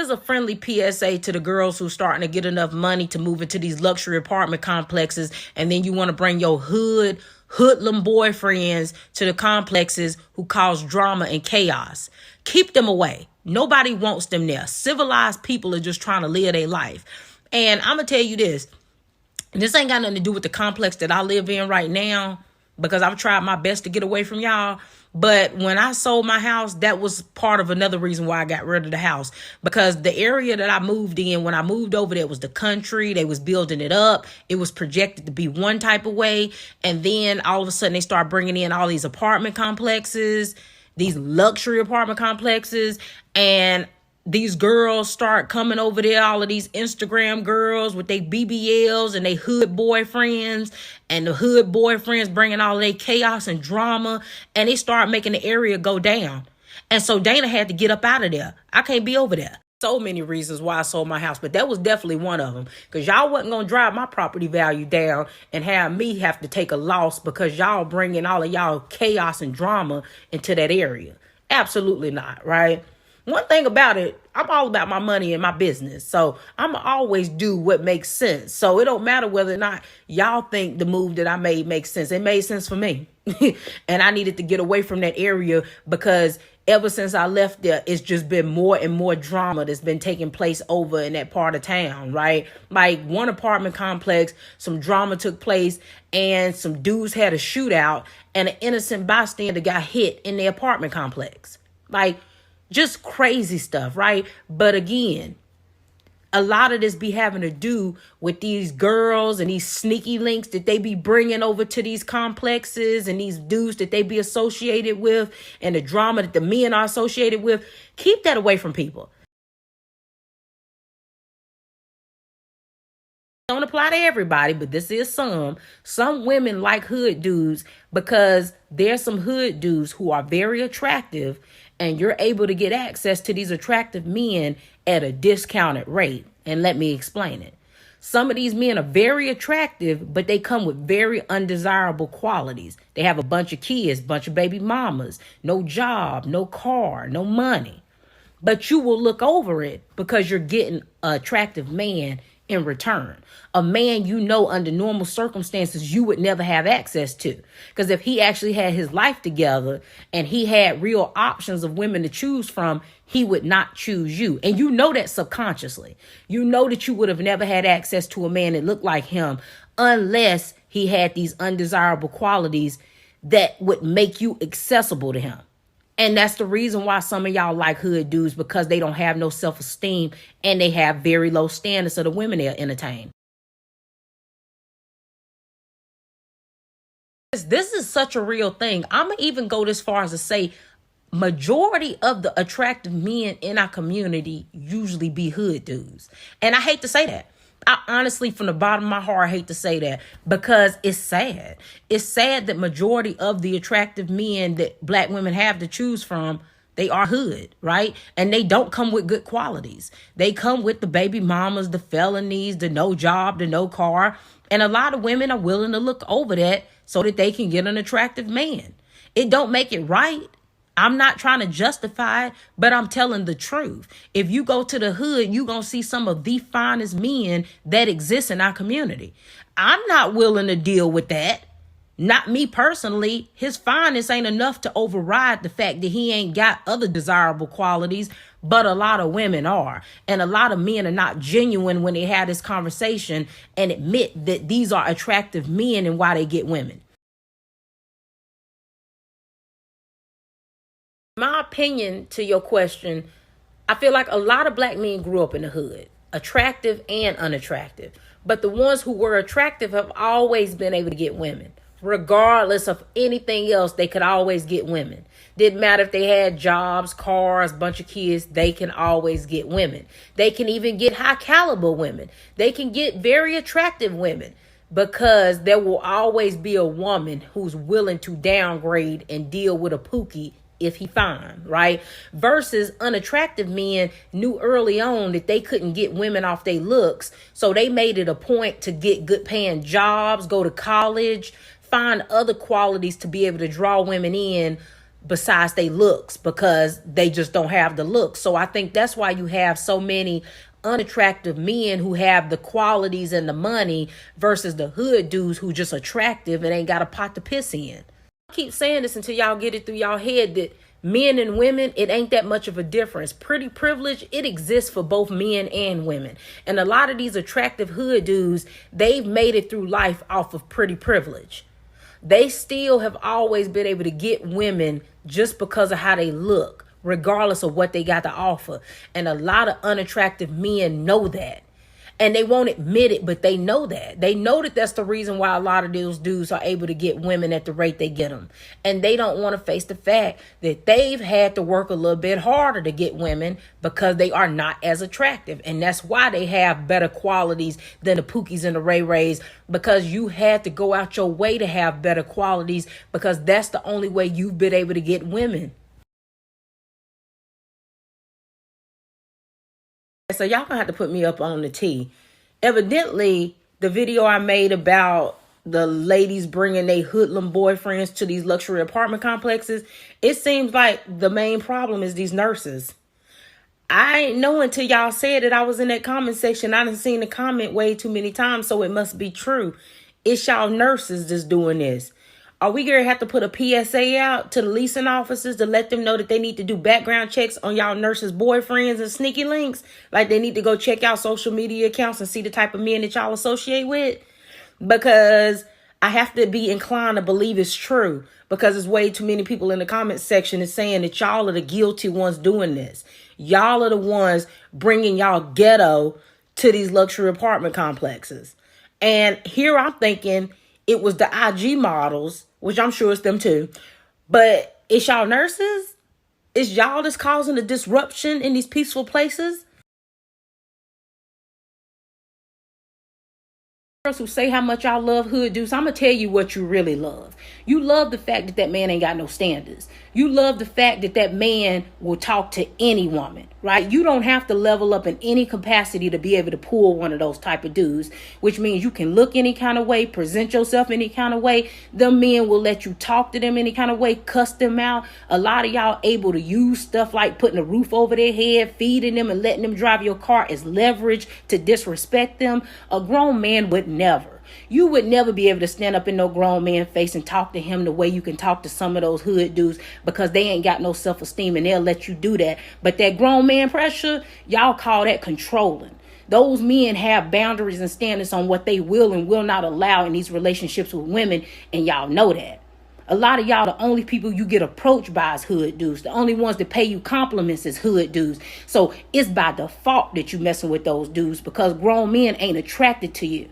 Here's a friendly PSA to the girls who starting to get enough money to move into these luxury apartment complexes, and then you want to bring your hoodlum boyfriends to the complexes who cause drama and chaos. Keep them away. Nobody wants them there. Civilized people are just trying to live their life. And I'm going to tell you this. This ain't got nothing to do with the complex that I live in right now, because I've tried my best to get away from y'all. But when I sold my house, that was part of another reason why I got rid of the house. Because the area that I moved in, when I moved over there, was the country. They was building it up. It was projected to be one type of way. And then all of a sudden they start bringing in all these apartment complexes, these luxury apartment complexes. And these girls start coming over there, all of these Instagram girls with their BBLs and they hood boyfriends, and the hood boyfriends bringing all of their chaos and drama, and they start making the area go down. And so Dana had to get up out of there. I can't be over there. So many reasons why I sold my house, but that was definitely one of them, because y'all wasn't going to drive my property value down and have me have to take a loss because y'all bringing all of y'all chaos and drama into that area. Absolutely not, right? One thing about it, I'm all about my money and my business. So I'm always do what makes sense. So it don't matter whether or not y'all think the move that I made makes sense. It made sense for me. And I needed to get away from that area, because ever since I left there, it's just been more and more drama that's been taking place over in that part of town, right? Like one apartment complex, some drama took place and some dudes had a shootout and an innocent bystander got hit in the apartment complex. Like, just crazy stuff, right? But again, a lot of this be having to do with these girls and these sneaky links that they be bringing over to these complexes, and these dudes that they be associated with, and the drama that the men are associated with. Keep that away from people. Don't apply to everybody, but this is some women like hood dudes, because there's some hood dudes who are very attractive, and you're able to get access to these attractive men at a discounted rate. And let me explain it. Some of these men are very attractive, but they come with very undesirable qualities. They have a bunch of kids, bunch of baby mamas, no job, no car, no money. But you will look over it because you're getting an attractive man in return. A man you know under normal circumstances you would never have access to. Because if he actually had his life together and he had real options of women to choose from, he would not choose you. And you know that subconsciously. You know that you would have never had access to a man that looked like him unless he had these undesirable qualities that would make you accessible to him. And that's the reason why some of y'all like hood dudes, because they don't have no self-esteem and they have very low standards of the women they'll entertain. This is such a real thing. I'm going to even go this far as to say majority of the attractive men in our community usually be hood dudes. And I hate to say that. I honestly, from the bottom of my heart, hate to say that, because it's sad. It's sad that majority of the attractive men that black women have to choose from, they are hood, right? And they don't come with good qualities. They come with the baby mamas, the felonies, the no job, the no car. And a lot of women are willing to look over that so that they can get an attractive man. It don't make it right. I'm not trying to justify it, but I'm telling the truth. If you go to the hood, you're going to see some of the finest men that exist in our community. I'm not willing to deal with that. Not me personally. His fineness ain't enough to override the fact that he ain't got other desirable qualities, but a lot of women are. And a lot of men are not genuine when they have this conversation and admit that these are attractive men and why they get women. My opinion to your question, I feel like a lot of black men grew up in the hood, attractive and unattractive. But the ones who were attractive have always been able to get women. Regardless of anything else, they could always get women. Didn't matter if they had jobs, cars, bunch of kids, they can always get women. They can even get high caliber women. They can get very attractive women, because there will always be a woman who's willing to downgrade and deal with a Pookie if he fine, right? Versus unattractive men knew early on that they couldn't get women off their looks. So they made it a point to get good paying jobs, go to college, find other qualities to be able to draw women in besides they looks, because they just don't have the looks. So I think that's why you have so many unattractive men who have the qualities and the money versus the hood dudes who just attractive and ain't got a pot to piss in. I keep saying this until y'all get it through y'all head that men and women, it ain't that much of a difference. Pretty privilege, it exists for both men and women. And a lot of these attractive hood dudes, they've made it through life off of pretty privilege. They still have always been able to get women just because of how they look, regardless of what they got to offer. And a lot of unattractive men know that. And they won't admit it, but they know that. They know that that's the reason why a lot of those dudes are able to get women at the rate they get them. And they don't want to face the fact that they've had to work a little bit harder to get women because they are not as attractive. And that's why they have better qualities than the Pookies and the Ray Rays, because you had to go out your way to have better qualities, because that's the only way you've been able to get women. So y'all gonna have to put me up on the tea. Evidently, the video I made about the ladies bringing their hoodlum boyfriends to these luxury apartment complexes, it seems like the main problem is these nurses. I ain't know until y'all said it. I was in that comment section. I done seen the comment way too many times, so it must be true. It's y'all nurses that's doing this. Are we going to have to put a PSA out to the leasing officers to let them know that they need to do background checks on y'all nurses' boyfriends and sneaky links? Like they need to go check out social media accounts and see the type of men that y'all associate with? Because I have to be inclined to believe it's true, because there's way too many people in the comment section is saying that y'all are the guilty ones doing this. Y'all are the ones bringing y'all ghetto to these luxury apartment complexes. And here I'm thinking it was the IG models, which I'm sure it's them too. But it's y'all nurses? It's y'all that's causing the disruption in these peaceful places? Girls who say how much y'all love hood dudes, I'm going to tell you what you really love. You love the fact that that man ain't got no standards. You love the fact that that man will talk to any woman, right? You don't have to level up in any capacity to be able to pull one of those type of dudes, which means you can look any kind of way, present yourself any kind of way. Them men will let you talk to them any kind of way, cuss them out. A lot of y'all able to use stuff like putting a roof over their head, feeding them and letting them drive your car as leverage to disrespect them. A grown man would never. You would never be able to stand up in no grown man face and talk to him the way you can talk to some of those hood dudes, because they ain't got no self-esteem and they'll let you do that. But that grown man pressure, y'all call that controlling. Those men have boundaries and standards on what they will and will not allow in these relationships with women, and y'all know that. A lot of y'all, the only people you get approached by is hood dudes. The only ones that pay you compliments is hood dudes. So it's by default that you messing with those dudes, because grown men ain't attracted to you.